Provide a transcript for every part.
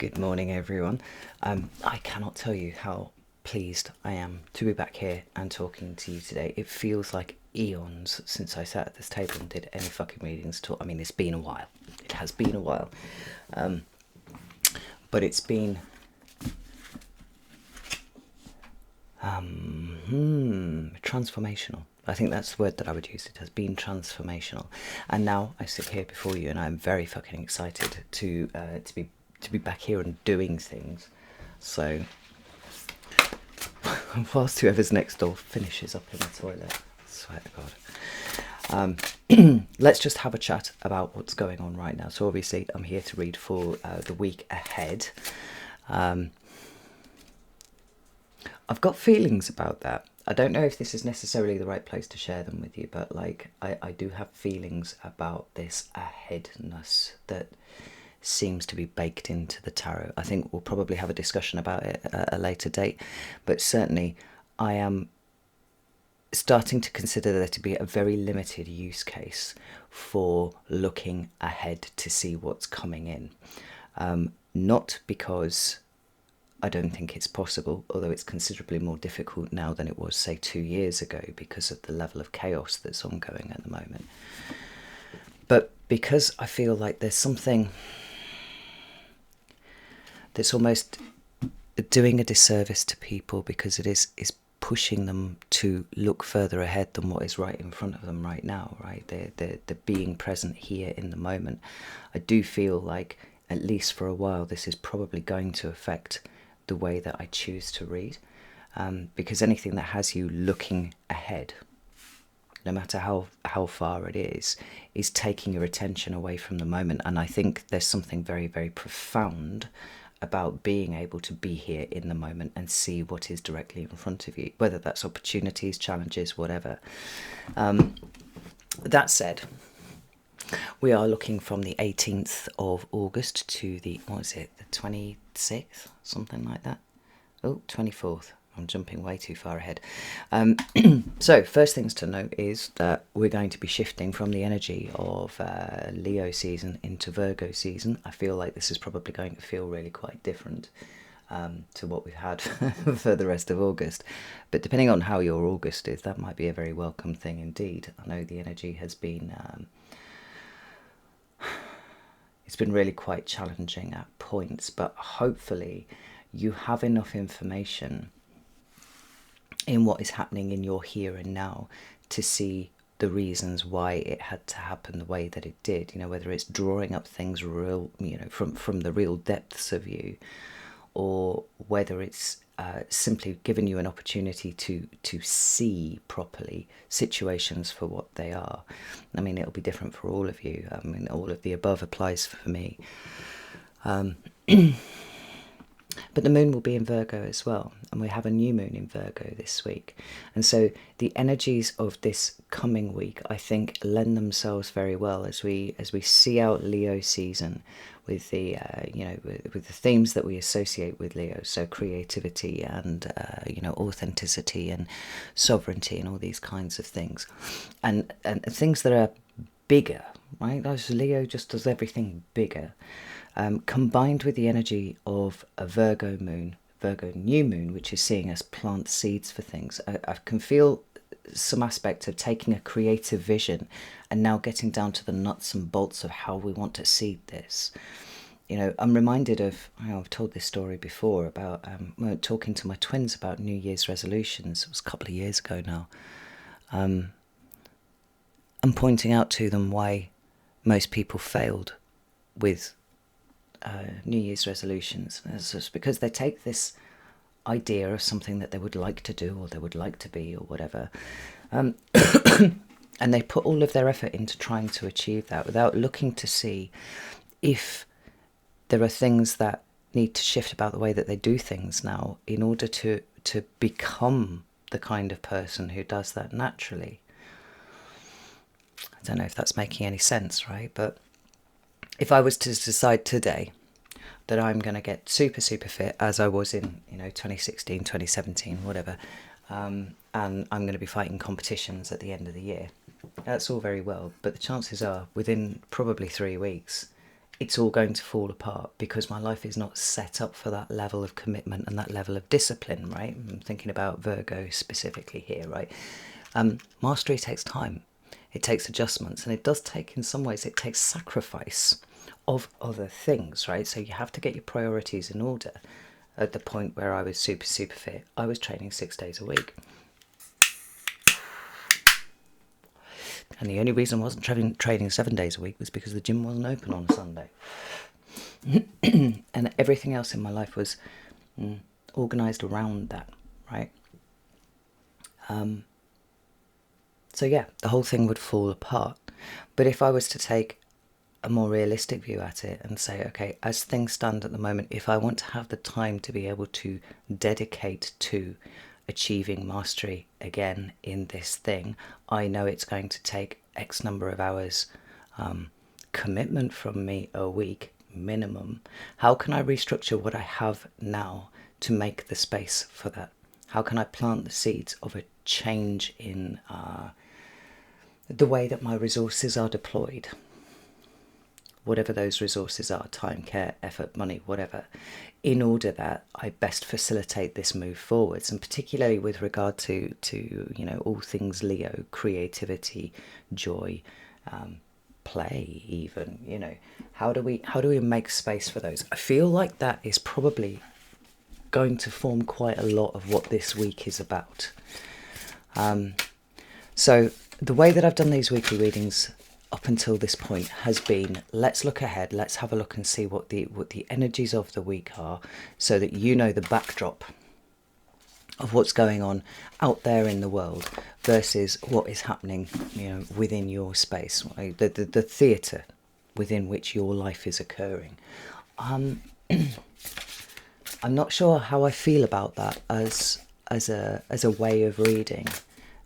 Good morning, everyone. I cannot tell you how pleased I am to be back here and talking to you today. It feels like eons since I sat at this table and did any fucking readings at all. I mean, it's been a while. It has been a while. But it's been transformational. I think that's the word that I would use. It has been transformational, and now I sit here before you, and I'm very fucking excited to be back here and doing things. So, whilst whoever's next door finishes up in the toilet, I swear to God. Let's just have a chat about what's going on right now. So obviously, I'm here to read for the week ahead. I've got feelings about that. I don't know if this is necessarily the right place to share them with you, but like I do have feelings about this aheadness that seems to be baked into the tarot. I think we'll probably have a discussion about it at a later date, but certainly I am starting to consider there to be a very limited use case for looking ahead to see what's coming in. Not because I don't think it's possible, although it's considerably more difficult now than it was, say, 2 years ago because of the level of chaos that's ongoing at the moment. But because I feel like there's something that's almost doing a disservice to people, because it is pushing them to look further ahead than what is right in front of them right now, right? They're being present here in the moment. I do feel like, at least for a while, this is probably going to affect the way that I choose to read, because anything that has you looking ahead, no matter how far it is taking your attention away from the moment. And I think there's something very, very profound about being able to be here in the moment and see what is directly in front of you, whether that's opportunities, challenges, whatever. That said, we are looking from the 18th of August to the, what is it, the 26th? Something like that. Oh, 24th. I'm jumping way too far ahead. So, first things to note is that we're going to be shifting from the energy of Leo season into Virgo season. I feel like this is probably going to feel really quite different to what we've had for the rest of August. But depending on how your August is, that might be a very welcome thing indeed. I know the energy has been... it's been really quite challenging at points, but hopefully you have enough information in what is happening in your here and now to see the reasons why it had to happen the way that it did. You know, whether it's drawing up things real, you know, from the real depths of you, or whether it's simply giving you an opportunity to see properly situations for what they are. I mean, it'll be different for all of you. I mean, all of the above applies for me. But the moon will be in Virgo as well, and we have a new moon in Virgo this week. And so the energies of this coming week, I think, lend themselves very well as we see out Leo season with the with the themes that we associate with Leo, so creativity and authenticity and sovereignty and all these kinds of things, and things that are bigger, right? As Leo just does everything bigger. Combined with the energy of a Virgo new moon, which is seeing us plant seeds for things. I can feel some aspect of taking a creative vision and now getting down to the nuts and bolts of how we want to seed this. You know, I'm reminded of, I've told this story before about talking to my twins about New Year's resolutions. It was a couple of years ago now. And pointing out to them why most people failed with New Year's resolutions. It's just because they take this idea of something that they would like to do or they would like to be or whatever, and they put all of their effort into trying to achieve that without looking to see if there are things that need to shift about the way that they do things now in order to become the kind of person who does that naturally. I don't know if that's making any sense, right? But if I was to decide today that I'm going to get super, super fit as I was in, 2016, 2017, whatever, and I'm going to be fighting competitions at the end of the year, that's all very well, but the chances are within probably 3 weeks, it's all going to fall apart because my life is not set up for that level of commitment and that level of discipline, right? I'm thinking about Virgo specifically here, right? Mastery takes time. It takes adjustments, and it does take, in some ways, it takes sacrifice of other things, right? So you have to get your priorities in order. At the point where I was super, super fit, I was training 6 days a week. And the only reason I wasn't training 7 days a week was because the gym wasn't open on a Sunday. And everything else in my life was organised around that, right? So yeah, the whole thing would fall apart. But if I was to take a more realistic view at it and say, okay, as things stand at the moment, if I want to have the time to be able to dedicate to achieving mastery again in this thing, I know it's going to take X number of hours commitment from me a week minimum. How can I restructure what I have now to make the space for that? How can I plant the seeds of a change in the way that my resources are deployed? Whatever those resources are, time, care, effort, money, whatever, in order that I best facilitate this move forwards, and particularly with regard to all things Leo, creativity, joy, play, even, how do we make space for those? I feel like that is probably going to form quite a lot of what this week is about. So the way that I've done these weekly readings up until this point has been, let's look ahead, let's have a look and see what the energies of the week are, so that you know the backdrop of what's going on out there in the world versus what is happening within your space, the theatre within which your life is occurring. I'm not sure how I feel about that as a way of reading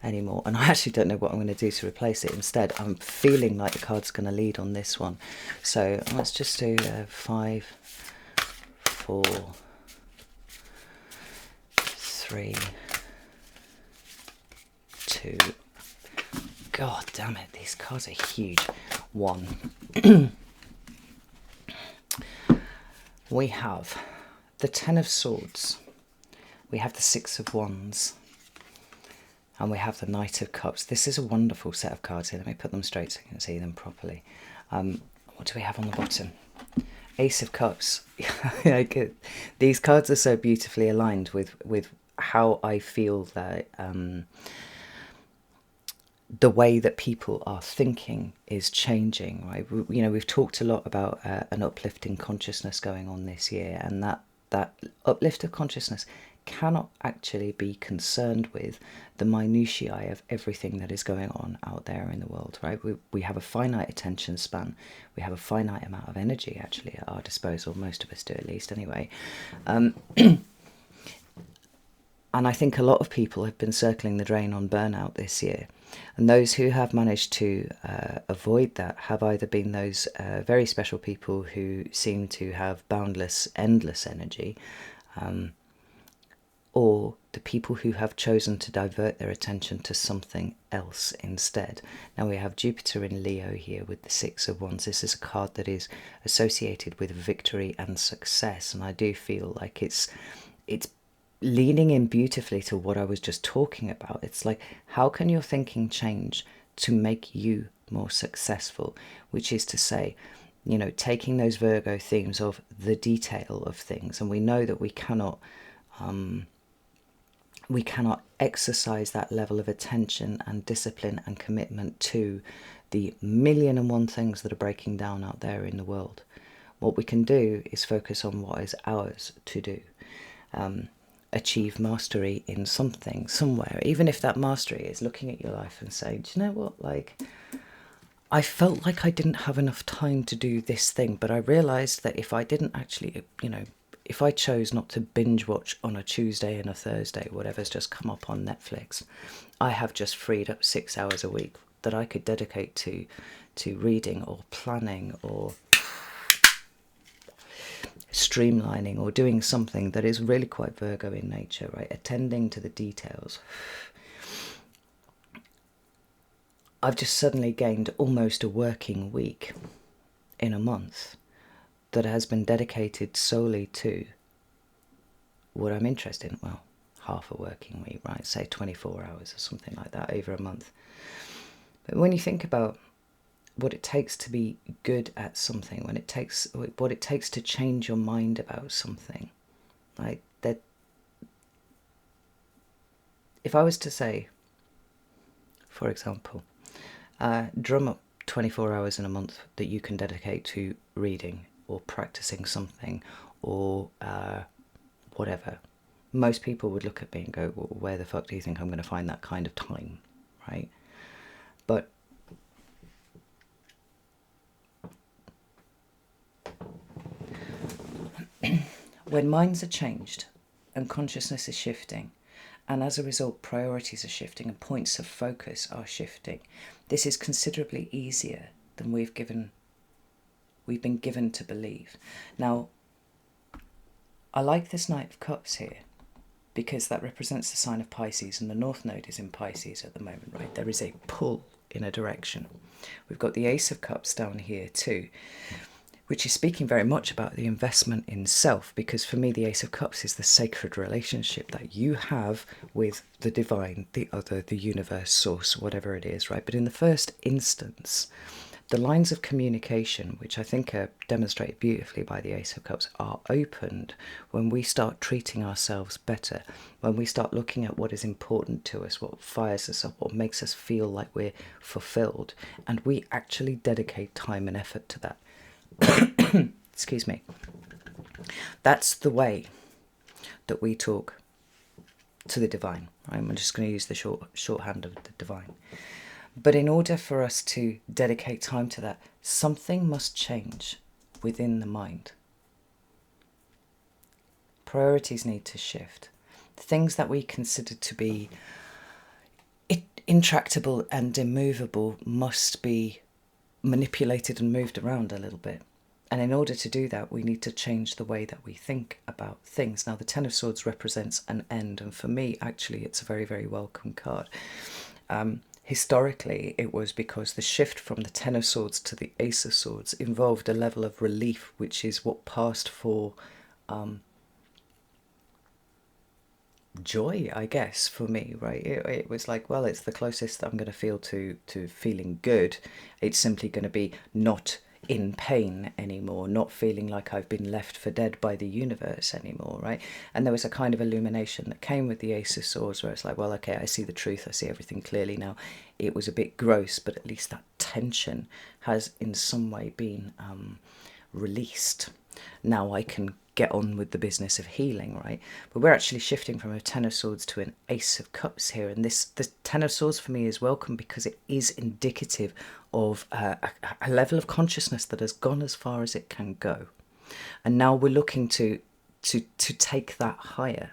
anymore, and I actually don't know what I'm going to do to replace it. Instead, I'm feeling like the card's going to lead on this one. So let's just do 5, 4, 3, 2. God damn it, these cards are huge. 1. We have the 10 of Swords. We have the 6 of Wands. And we have the Knight of Cups. This is a wonderful set of cards here. Let me put them straight so you can see them properly. What do we have on the bottom? Ace of Cups. These cards are so beautifully aligned with how I feel that the way that people are thinking is changing. Right? We've talked a lot about an uplifting consciousness going on this year, and that uplift of consciousness cannot actually be concerned with the minutiae of everything that is going on out there in the world, right? We have a finite attention span. We have a finite amount of energy actually at our disposal. Most of us do, at least anyway. And I think a lot of people have been circling the drain on burnout this year. And those who have managed to avoid that have either been those very special people who seem to have boundless, endless energy, or the people who have chosen to divert their attention to something else instead. Now we have Jupiter in Leo here with the 6 of Wands. This is a card that is associated with victory and success, and I do feel like it's leaning in beautifully to what I was just talking about. It's like, how can your thinking change to make you more successful? Which is to say, taking those Virgo themes of the detail of things, and we know that we cannot exercise that level of attention and discipline and commitment to the 1,000,001 things that are breaking down out there in the world. What we can do is focus on what is ours to do. Achieve mastery in something, somewhere, even if that mastery is looking at your life and saying, do you know what, I felt like I didn't have enough time to do this thing, but I realised that if I didn't actually, if I chose not to binge watch on a Tuesday and a Thursday, whatever's just come up on Netflix, I have just freed up 6 hours a week that I could dedicate to reading or planning or streamlining or doing something that is really quite Virgo in nature, right? Attending to the details. I've just suddenly gained almost a working week in a month. that has been dedicated solely to what I'm interested in. Well, half a working week, right? Say 24 hours or something like that over a month. But when you think about what it takes to be good at something, what it takes to change your mind about something, right? That if I was to say, for example, drum up 24 hours in a month that you can dedicate to reading or practicing something or whatever, most people would look at me and go, well, where the fuck do you think I'm going to find that kind of time, right? But when minds are changed and consciousness is shifting, and as a result priorities are shifting and points of focus are shifting, this is considerably easier than we've been given to believe. Now, I like this Knight of Cups here because that represents the sign of Pisces, and the North Node is in Pisces at the moment, right? There is a pull in a direction. We've got the Ace of Cups down here too, which is speaking very much about the investment in self, because for me the Ace of Cups is the sacred relationship that you have with the divine, the other, the universe, source, whatever it is, right? But in the first instance, the lines of communication, which I think are demonstrated beautifully by the Ace of Cups, are opened when we start treating ourselves better, when we start looking at what is important to us, what fires us up, what makes us feel like we're fulfilled, and we actually dedicate time and effort to that. Excuse me. That's the way that we talk to the divine. I'm just going to use the shorthand of the divine. But in order for us to dedicate time to that, something must change within the mind. Priorities need to shift. Things that we consider to be intractable and immovable must be manipulated and moved around a little bit. And in order to do that, we need to change the way that we think about things. Now, the Ten of Swords represents an end, and for me, actually, it's a very, very welcome card. Historically, it was because the shift from the Ten of Swords to the Ace of Swords involved a level of relief, which is what passed for joy, I guess, for me, right? It was like, well, it's the closest that I'm going to feel to feeling good. It's simply going to be not in pain anymore, not feeling like I've been left for dead by the universe anymore, right? And there was a kind of illumination that came with the Ace of Swords where it's like, well, okay, I see the truth, I see everything clearly now. It was a bit gross, but at least that tension has in some way been released. Now I can get on with the business of healing, right? But we're actually shifting from a Ten of Swords to an Ace of Cups here, and the Ten of Swords for me is welcome because it is indicative of a level of consciousness that has gone as far as it can go, and now we're looking to take that higher.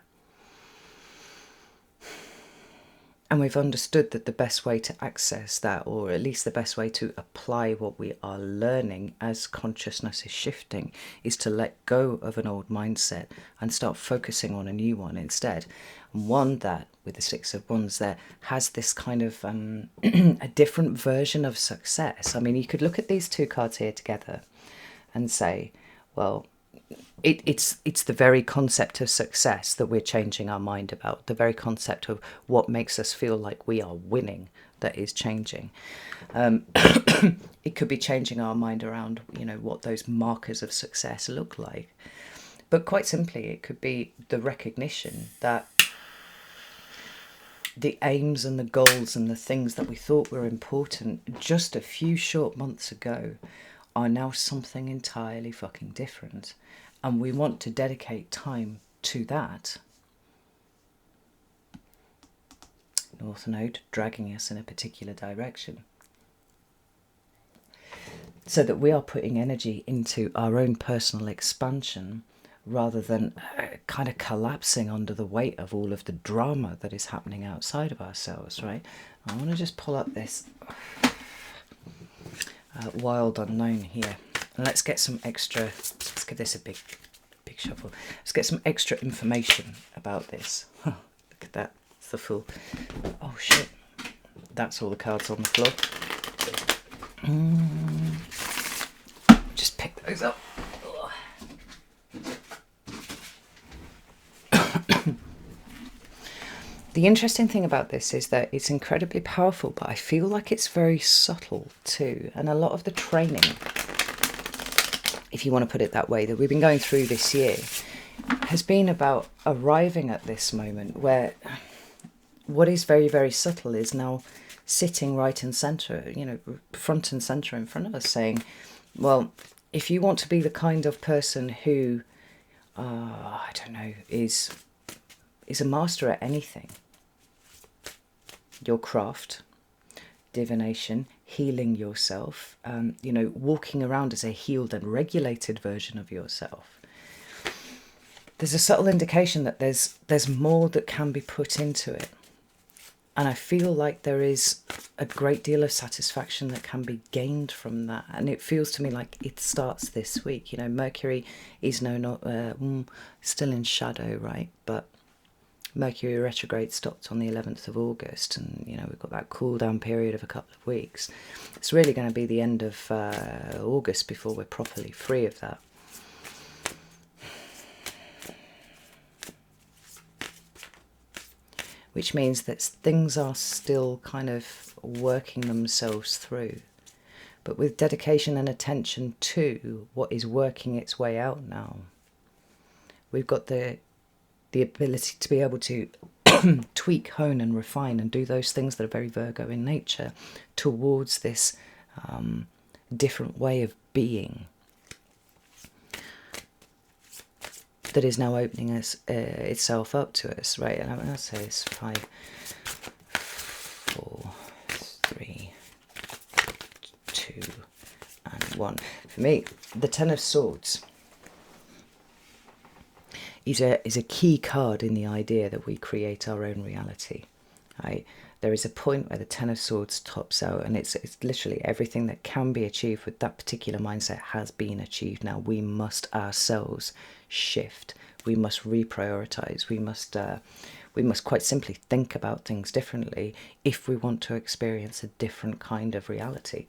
And we've understood that the best way to access that, or at least the best way to apply what we are learning as consciousness is shifting, is to let go of an old mindset and start focusing on a new one instead. And one that, with the Six of Wands there, has this kind of a different version of success. I mean, you could look at these two cards here together and say, well, it's the very concept of success that we're changing our mind about, the very concept of what makes us feel like we are winning that is changing. It could be changing our mind around, what those markers of success look like. But quite simply, it could be the recognition that the aims and the goals and the things that we thought were important just a few short months ago are now something entirely fucking different. And we want to dedicate time to that. North Node dragging us in a particular direction. So that we are putting energy into our own personal expansion rather than kind of collapsing under the weight of all of the drama that is happening outside of ourselves, right? I want to just pull up this Wild Unknown here. And let's get some extra, let's give this a big shuffle. Let's get some extra information about this. Huh, look at that, it's the full, oh shit. That's all the cards on the floor. Just pick those up. The interesting thing about this is that it's incredibly powerful, but I feel like it's very subtle too. And a lot of the training, if you want to put it that way, that we've been going through this year has been about arriving at this moment where what is very, very subtle is now sitting right and centre, front and centre in front of us, saying, well, if you want to be the kind of person who, I don't know, is a master at anything, your craft, divination, healing yourself, walking around as a healed and regulated version of yourself, there's a subtle indication that there's more that can be put into it. And I feel like there is a great deal of satisfaction that can be gained from that. And it feels to me like it starts this week. Mercury is still in shadow, right? But Mercury retrograde stopped on the 11th of August. And, we've got that cool down period of a couple of weeks. It's really going to be the end of August before we're properly free of that. Which means that things are still kind of working themselves through. But with dedication and attention to what is working its way out now, we've got the ability to be able to tweak, hone and refine and do those things that are very Virgo in nature towards this different way of being that is now opening itself up to us, right? And I'm going to say it's 5, 4, 3, 2, and 1. For me, the Ten of Swords is a key card in the idea that we create our own reality, right? There is a point where the Ten of Swords tops out, and it's literally everything that can be achieved with that particular mindset has been achieved. Now we must ourselves shift. We must reprioritize. We must quite simply think about things differently if we want to experience a different kind of reality,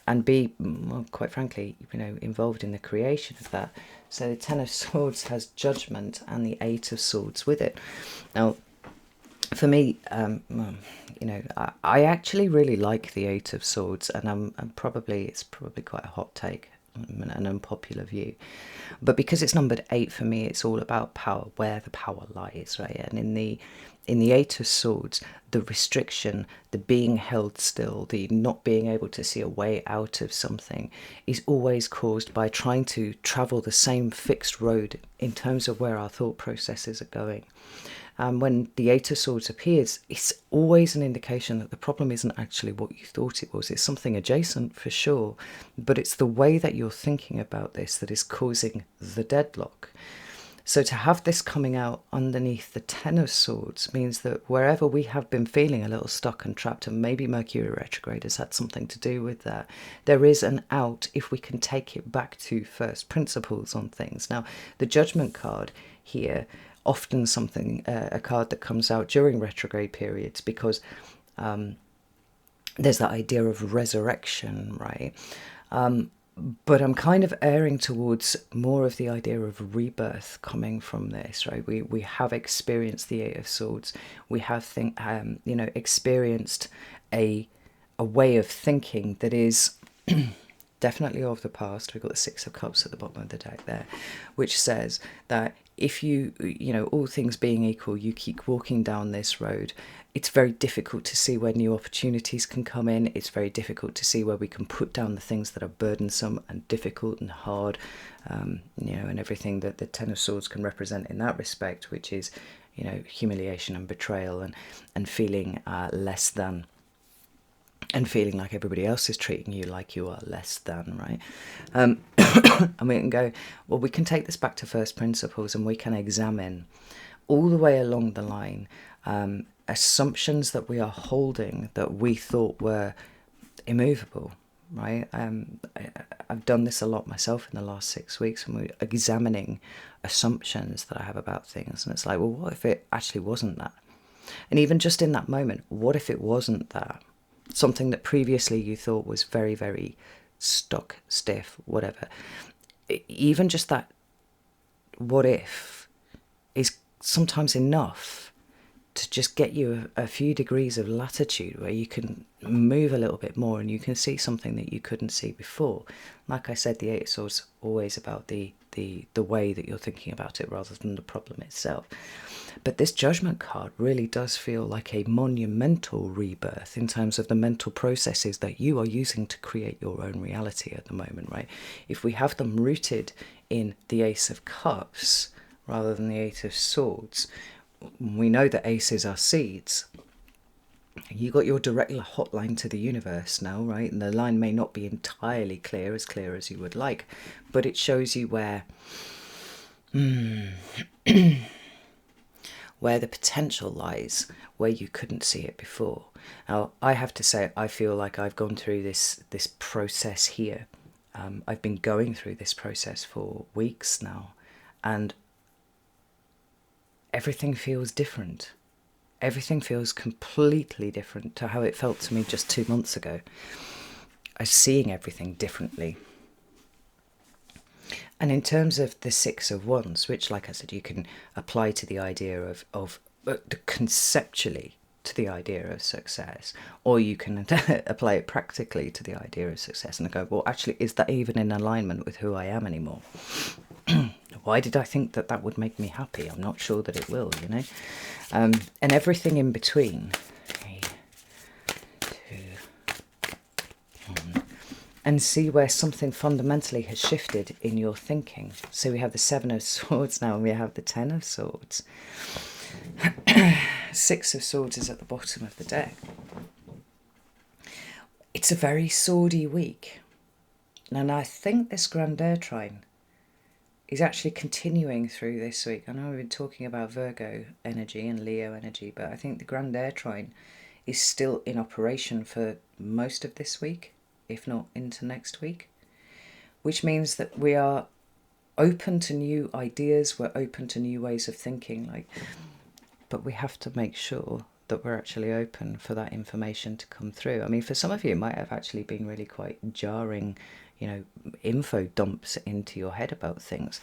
and be, well, quite frankly, involved in the creation of that. So the Ten of Swords has Judgment and the Eight of Swords with it. Now, for me, I actually really like the Eight of Swords, and it's probably quite a hot take, an unpopular view, but because it's numbered 8, for me, it's all about power, where the power lies, right? And in the Eight of Swords, the restriction, the being held still, the not being able to see a way out of something is always caused by trying to travel the same fixed road in terms of where our thought processes are going. When the Eight of Swords appears, it's always an indication that the problem isn't actually what you thought it was. It's something adjacent for sure, but it's the way that you're thinking about this that is causing the deadlock. So to have this coming out underneath the Ten of Swords means that wherever we have been feeling a little stuck and trapped, and maybe Mercury retrograde has had something to do with that, there is an out if we can take it back to first principles on things. Now, the Judgment card here, often a card that comes out during retrograde periods, because there's that idea of resurrection, right? But I'm kind of erring towards more of the idea of rebirth coming from this, right? We have experienced the Eight of Swords. We have experienced a way of thinking that is definitely of the past. We've got the Six of Cups at the bottom of the deck there, which says that if you all things being equal, you keep walking down this road, it's very difficult to see where new opportunities can come in. It's very difficult to see where we can put down the things that are burdensome and difficult and hard, and everything that the Ten of Swords can represent in that respect, which is, humiliation and betrayal and feeling less than, and feeling like everybody else is treating you like you are less than, right? And we can go, well, we can take this back to first principles, and we can examine all the way along the line assumptions that we are holding that we thought were immovable, right? I've done this a lot myself in the last 6 weeks, and we're examining assumptions that I have about things, and it's like, well, what if it actually wasn't that? And even just in that moment, what if it wasn't that? Something that previously you thought was very, very stuck, stiff, whatever. Even just that what if is sometimes enough to just get you a few degrees of latitude where you can move a little bit more and you can see something that you couldn't see before. Like I said, the Eight of Swords is always about the way that you're thinking about it rather than the problem itself. But this Judgment card really does feel like a monumental rebirth in terms of the mental processes that you are using to create your own reality at the moment, right? If we have them rooted in the Ace of Cups rather than the Eight of Swords, we know that aces are seeds. You got your direct hotline to the universe now, right? And the line may not be entirely clear as you would like, but it shows you where where the potential lies, where you couldn't see it before. Now, I have to say, I feel like I've gone through this process here. I've been going through this process for weeks now, and everything feels different. Everything feels completely different to how it felt to me just 2 months ago. I'm seeing everything differently. And in terms of the Six of Wands, which, like I said, you can apply to the idea of conceptually to the idea of success, or you can apply it practically to the idea of success and go, well, actually, is that even in alignment with who I am anymore? Why did I think that that would make me happy? I'm not sure that it will, you know? And everything in between. 3, 2, 1. And see where something fundamentally has shifted in your thinking. So we have the Seven of Swords now, and we have the Ten of Swords. Six of Swords is at the bottom of the deck. It's a very swordy week. And I think this Grandeur Trine is actually continuing through this week. I know we've been talking about Virgo energy and Leo energy, but I think the Grandeur Trine is still in operation for most of this week, if not into next week, which means that we are open to new ideas, we're open to new ways of thinking, but we have to make sure that we're actually open for that information to come through. I mean, for some of you, it might have actually been really quite jarring, info dumps into your head about things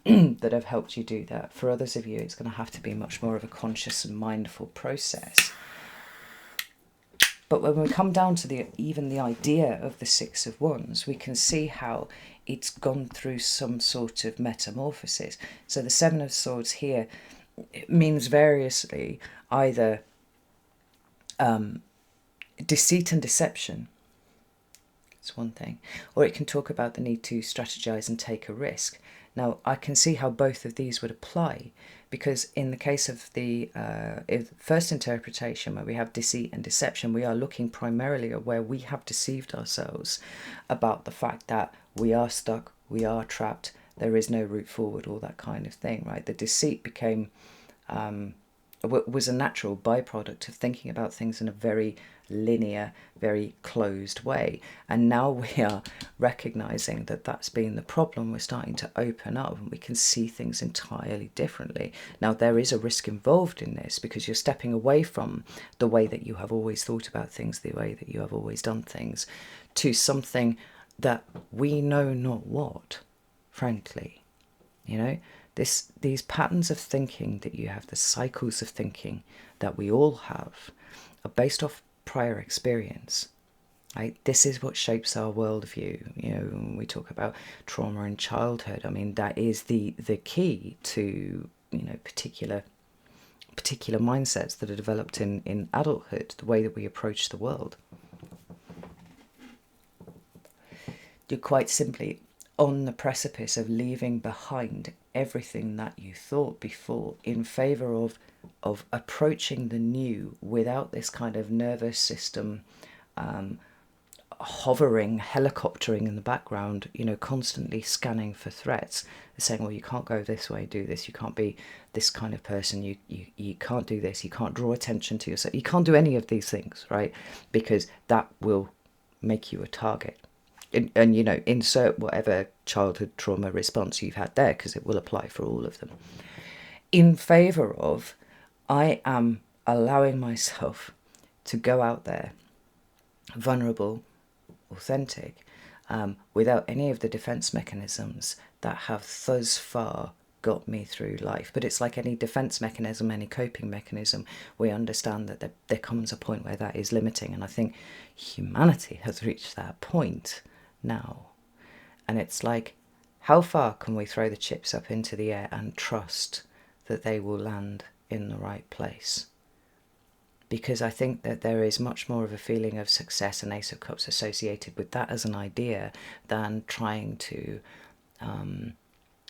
that have helped you do that. For others of you, it's going to have to be much more of a conscious and mindful process. But when we come down to even the idea of the Six of Wands, we can see how it's gone through some sort of metamorphosis. So the Seven of Swords here means variously either deceit and deception. It's one thing. Or it can talk about the need to strategize and take a risk. Now, I can see how both of these would apply, because in the case of the first interpretation, where we have deceit and deception, we are looking primarily at where we have deceived ourselves about the fact that we are stuck, we are trapped, there is no route forward, all that kind of thing, right? The deceit became was a natural byproduct of thinking about things in a very linear, very closed way. And now we are recognizing that that's been the problem. We're starting to open up and we can see things entirely differently. Now, there is a risk involved in this because you're stepping away from the way that you have always thought about things, the way that you have always done things, to something that we know not what, frankly. These patterns of thinking that you have, the cycles of thinking that we all have, are based off prior experience. Right? This is what shapes our worldview. When we talk about trauma in childhood, I mean, that is the key to particular mindsets that are developed in adulthood, the way that we approach the world. You're quite simply on the precipice of leaving behind everything that you thought before in favour of approaching the new without this kind of nervous system hovering, helicoptering in the background, constantly scanning for threats. They're saying, well, you can't go this way, do this, you can't be this kind of person, you can't do this, you can't draw attention to yourself, you can't do any of these things, right? Because that will make you a target. And insert whatever childhood trauma response you've had there, because it will apply for all of them. In favour of, I am allowing myself to go out there, vulnerable, authentic, without any of the defence mechanisms that have thus far got me through life. But it's like any defense mechanism, any coping mechanism, we understand that there comes a point where that is limiting. And I think humanity has reached that point now. And it's like, how far can we throw the chips up into the air and trust that they will land in the right place? Because I think that there is much more of a feeling of success and Ace of Cups associated with that as an idea than trying to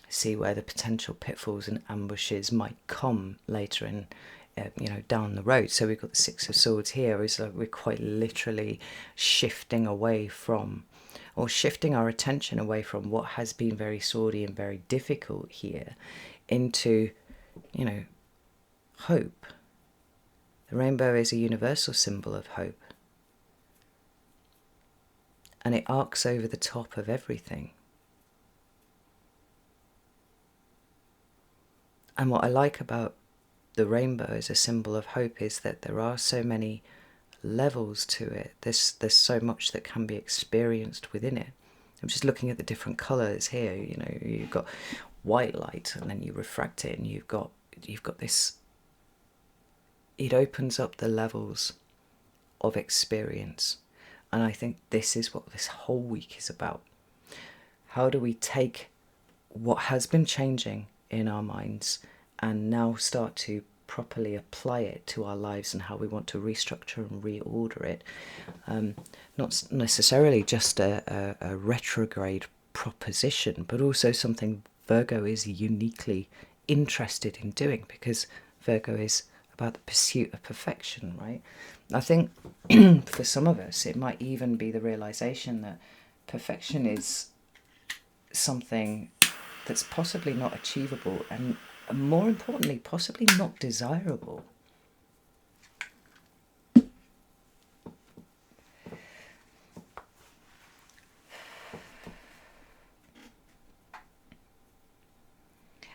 see where the potential pitfalls and ambushes might come later in, down the road. So we've got the Six of Swords here. Is like we're quite literally shifting away from, or shifting our attention away from what has been very swordy and very difficult here into, hope. The rainbow is a universal symbol of hope. And it arcs over the top of everything. And what I like about the rainbow as a symbol of hope is that there are so many levels to it. There's so much that can be experienced within it. I'm just looking at the different colours here. You've got white light, and then you refract it, and you've got this. It opens up the levels of experience, and I think this is what this whole week is about. How do we take what has been changing in our minds and now start to properly apply it to our lives, and how we want to restructure and reorder it? Not necessarily just a retrograde proposition, but also something Virgo is uniquely interested in doing, because Virgo is about the pursuit of perfection, right? I think for some of us it might even be the realization that perfection is something that's possibly not achievable, and more importantly, possibly not desirable.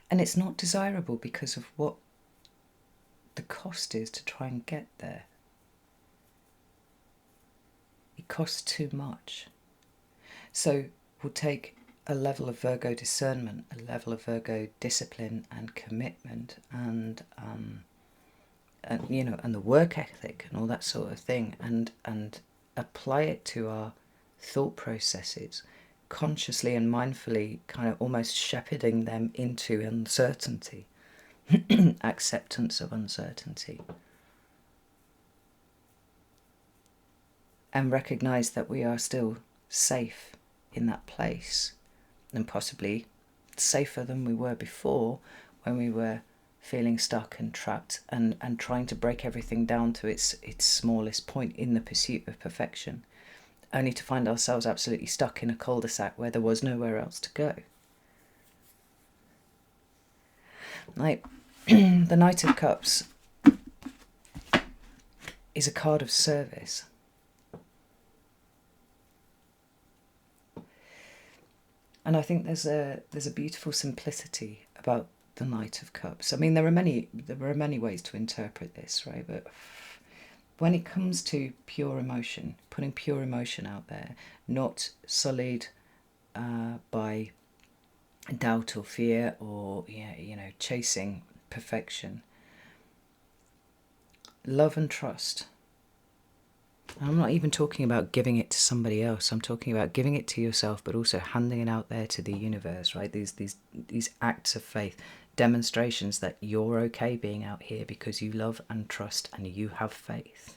And it's not desirable because of what the cost is to try and get there. It costs too much. So we'll take a level of Virgo discernment, a level of Virgo discipline and commitment, and the work ethic and all that sort of thing, and apply it to our thought processes, consciously and mindfully, kind of almost shepherding them into uncertainty, acceptance of uncertainty, and recognize that we are still safe in that place, and possibly safer than we were before, when we were feeling stuck and trapped and trying to break everything down to its smallest point in the pursuit of perfection, only to find ourselves absolutely stuck in a cul-de-sac where there was nowhere else to go. Like, the Knight of Cups is a card of service. And I think there's a beautiful simplicity about the Knight of Cups. I mean, there are many ways to interpret this, right? But when it comes to pure emotion, putting pure emotion out there, not sullied by doubt or fear or chasing perfection, love and trust. I'm not even talking about giving it to somebody else. I'm talking about giving it to yourself, but also handing it out there to the universe, right? These acts of faith, demonstrations that you're okay being out here because you love and trust and you have faith.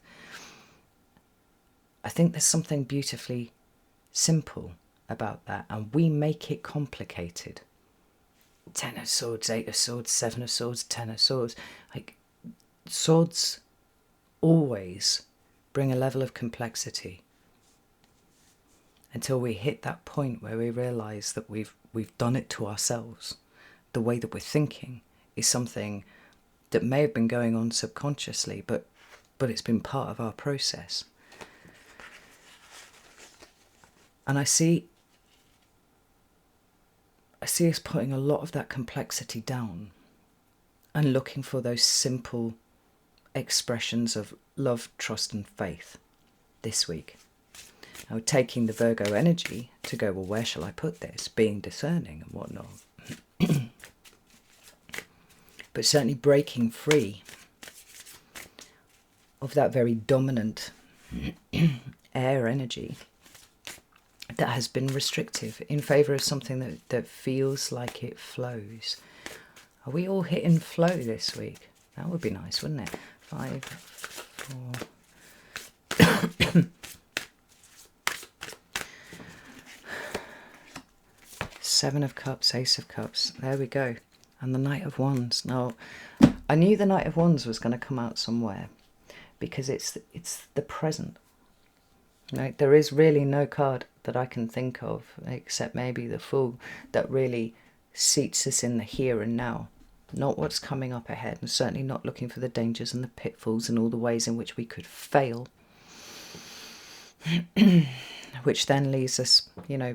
I think there's something beautifully simple about that, and we make it complicated. 10 of Swords, 8 of Swords, 7 of Swords, 10 of Swords. Like, swords always bring a level of complexity until we hit that point where we realise that we've done it to ourselves. The way that we're thinking is something that may have been going on subconsciously, but it's been part of our process. And I see us putting a lot of that complexity down and looking for those simple expressions of love, trust and faith this week. Now, taking the Virgo energy to go, well, where shall I put this? Being discerning and whatnot. but certainly breaking free of that very dominant air energy that has been restrictive in favour of something that feels like it flows. Are we all hitting flow this week? That would be nice, wouldn't it? 5, 4... 7 of Cups, Ace of Cups. There we go. And the Knight of Wands. Now, I knew the Knight of Wands was going to come out somewhere because it's the present. Right? There is really no card that I can think of, except maybe the Fool, that really seats us in the here and now. Not what's coming up ahead, and certainly not looking for the dangers and the pitfalls and all the ways in which we could fail. Which then leads us,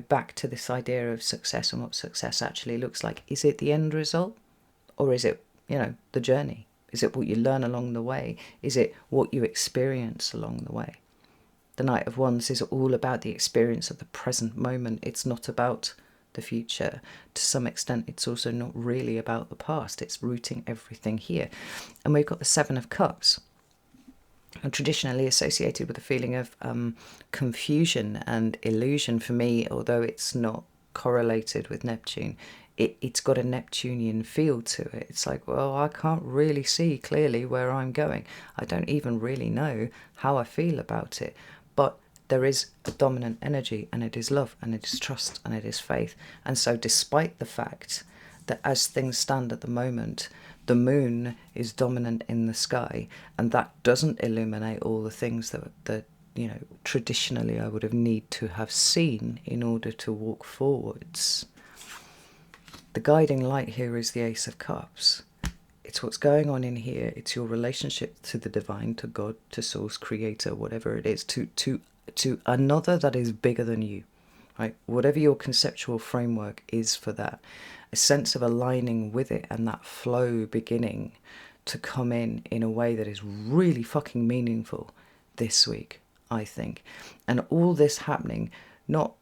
back to this idea of success and what success actually looks like. Is it the end result? Or is it, the journey? Is it what you learn along the way? Is it what you experience along the way? The Knight of Wands is all about the experience of the present moment. It's not about the future. To some extent, it's also not really about the past. It's rooting everything here. And we've got the 7 of Cups, and traditionally associated with a feeling of confusion and illusion for me, although it's not correlated with Neptune. It's got a Neptunian feel to it. It's like, well, I can't really see clearly where I'm going. I don't even really know how I feel about it. But there is a dominant energy, and it is love, and it is trust, and it is faith. And so despite the fact that as things stand at the moment, the moon is dominant in the sky, and that doesn't illuminate all the things that traditionally I would have need to have seen in order to walk forwards. The guiding light here is the Ace of Cups. It's what's going on in here. It's your relationship to the divine, to God, to source, creator, whatever it is, to another that is bigger than you, right? Whatever your conceptual framework is for that, a sense of aligning with it, and that flow beginning to come in a way that is really fucking meaningful this week, I think. And all this happening, not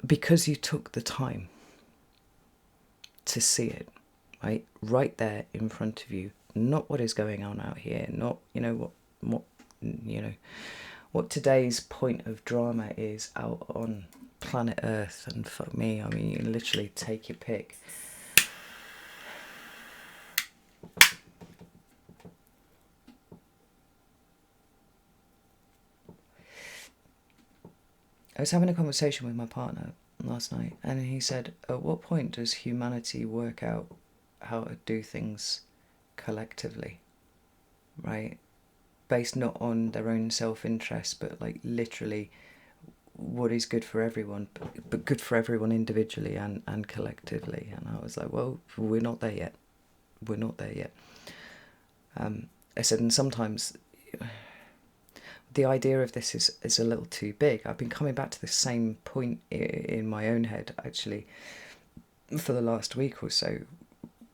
because you took the time to see it, right there in front of you, not what is going on out here, not what today's point of drama is out on planet Earth. And fuck me, I mean, you can literally take your pick. I was having a conversation with my partner last night, and he said, at what point does humanity work out how to do things collectively, right? Based not on their own self-interest, but like literally what is good for everyone, but good for everyone individually and collectively. And I was like, well, we're not there yet. We're not there yet. I said, and sometimes the idea of this is a little too big. I've been coming back to the same point in my own head, actually, for the last week or so,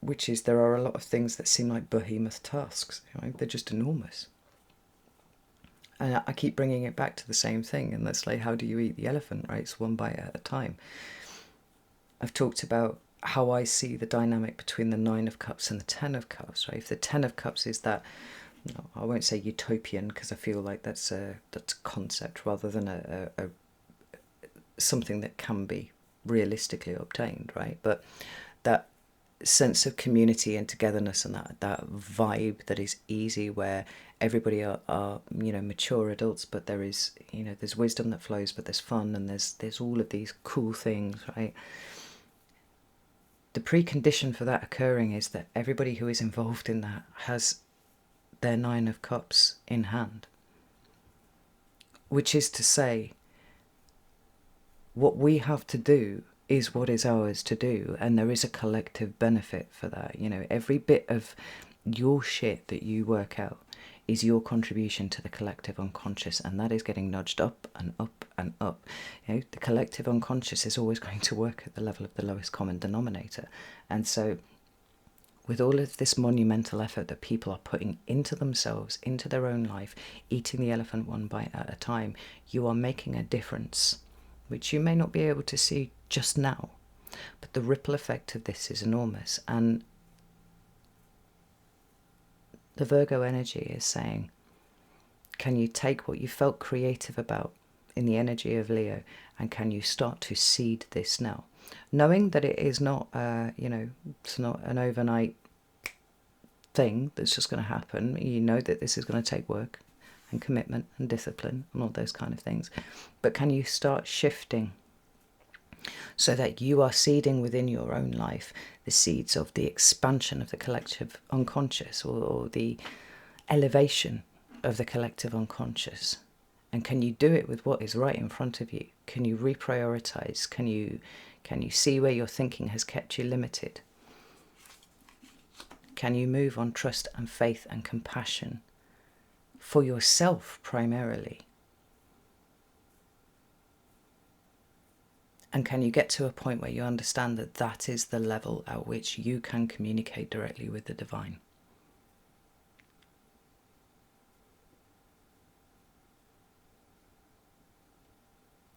which is there are a lot of things that seem like behemoth tasks. They're just enormous. And I keep bringing it back to the same thing, and that's like, how do you eat the elephant, right? It's one bite at a time. I've talked about how I see the dynamic between the 9 of Cups and the 10 of Cups, right? If the 10 of Cups is that, no, I won't say utopian, because I feel like that's a concept rather than a something that can be realistically obtained, right? But that sense of community and togetherness, and that vibe that is easy, where everybody are mature adults, but there is there's wisdom that flows, but there's fun, and there's all of these cool things, right? The precondition for that occurring is that everybody who is involved in that has their 9 of Cups in hand, which is to say, what we have to do is what is ours to do, and there is a collective benefit for that. Every bit of your shit that you work out is your contribution to the collective unconscious, and that is getting nudged up and up and up. The collective unconscious is always going to work at the level of the lowest common denominator. And so with all of this monumental effort that people are putting into themselves, into their own life, eating the elephant one bite at a time, you are making a difference, which you may not be able to see just now, But the ripple effect of this is enormous. And the Virgo energy is saying, can you take what you felt creative about in the energy of Leo, and can you start to seed this now? Knowing that it is not, it's not an overnight thing that's just going to happen. You know that this is going to take work and commitment and discipline and all those kind of things. But can you start shifting so that you are seeding within your own life the seeds of the expansion of the collective unconscious, or the elevation of the collective unconscious? And can you do it with what is right in front of you? Can you reprioritize? Can you see where your thinking has kept you limited? Can you move on trust and faith and compassion for yourself primarily? And can you get to a point where you understand that that is the level at which you can communicate directly with the divine?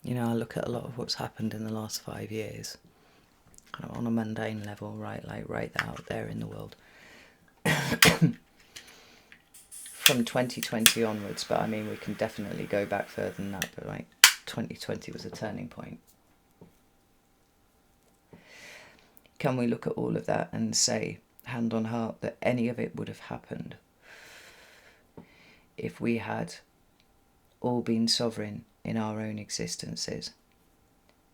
You know, I look at a lot of what's happened in the last 5 years, kind of on a mundane level, right, like right out there in the world. From 2020 onwards, but I mean, we can definitely go back further than that, but like 2020 was a turning point. Can we look at all of that and say, hand on heart, that any of it would have happened if we had all been sovereign in our own existences?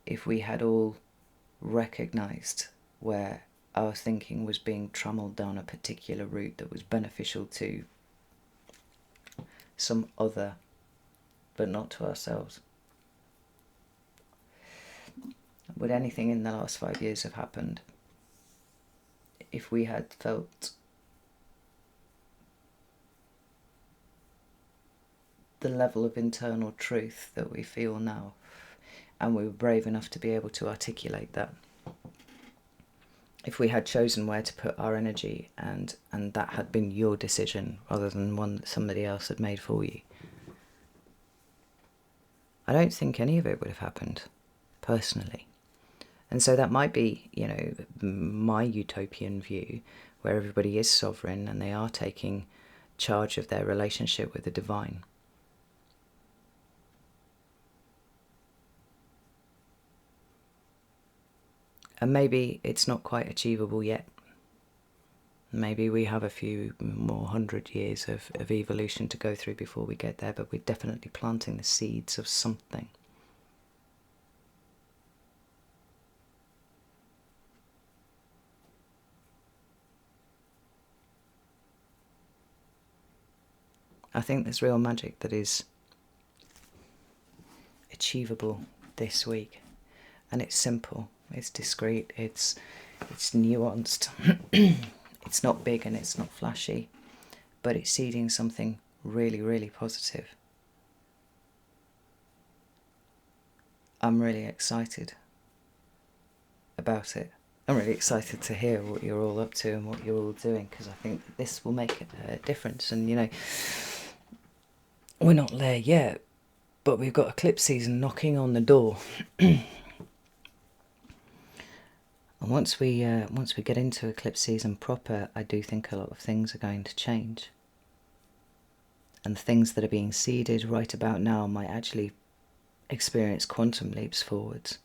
If we had all recognised where our thinking was being trammelled down a particular route that was beneficial to some other, but not to ourselves? Would anything in the last 5 years have happened if we had felt the level of internal truth that we feel now, and we were brave enough to be able to articulate that? If we had chosen where to put our energy, and that had been your decision rather than one that somebody else had made for you, I don't think any of it would have happened, personally. And so that might be, you know, my utopian view, where everybody is sovereign and they are taking charge of their relationship with the divine. And maybe it's not quite achievable yet. Maybe we have a few more 100 years of evolution to go through before we get there, but we're definitely planting the seeds of something. I think there's real magic that is achievable this week, and it's simple, it's discreet, it's nuanced. It's not big and it's not flashy, but it's seeding something really, really positive. I'm really excited about it. I'm really excited to hear what you're all up to and what you're all doing, because I think that this will make a difference. And, you know, we're not there yet, but we've got eclipse season knocking on the door. And once we get into eclipse season proper, I do think a lot of things are going to change. And the things that are being seeded right about now might actually experience quantum leaps forwards.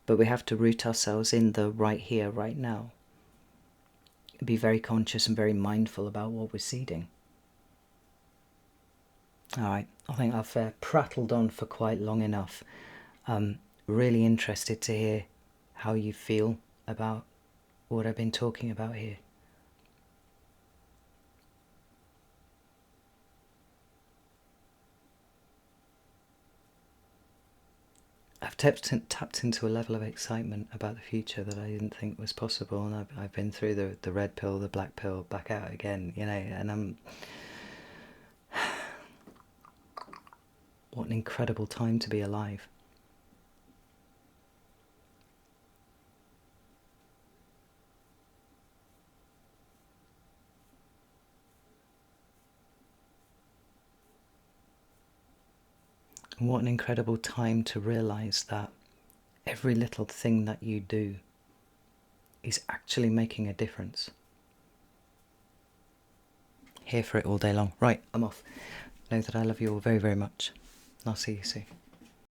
But we have to root ourselves in the right here, right now. Be very conscious and very mindful about what we're seeding. Alright, I think I've prattled on for quite long enough. I'm really interested to hear how you feel about what I've been talking about here. I've tapped into a level of excitement about the future that I didn't think was possible, and I've been through the red pill, the black pill, back out again, you know, and what an incredible time to be alive. What an incredible time to realise that every little thing that you do is actually making a difference. Here for it all day long. Right, I'm off. Know that I love you all very, very much. And I'll see you soon.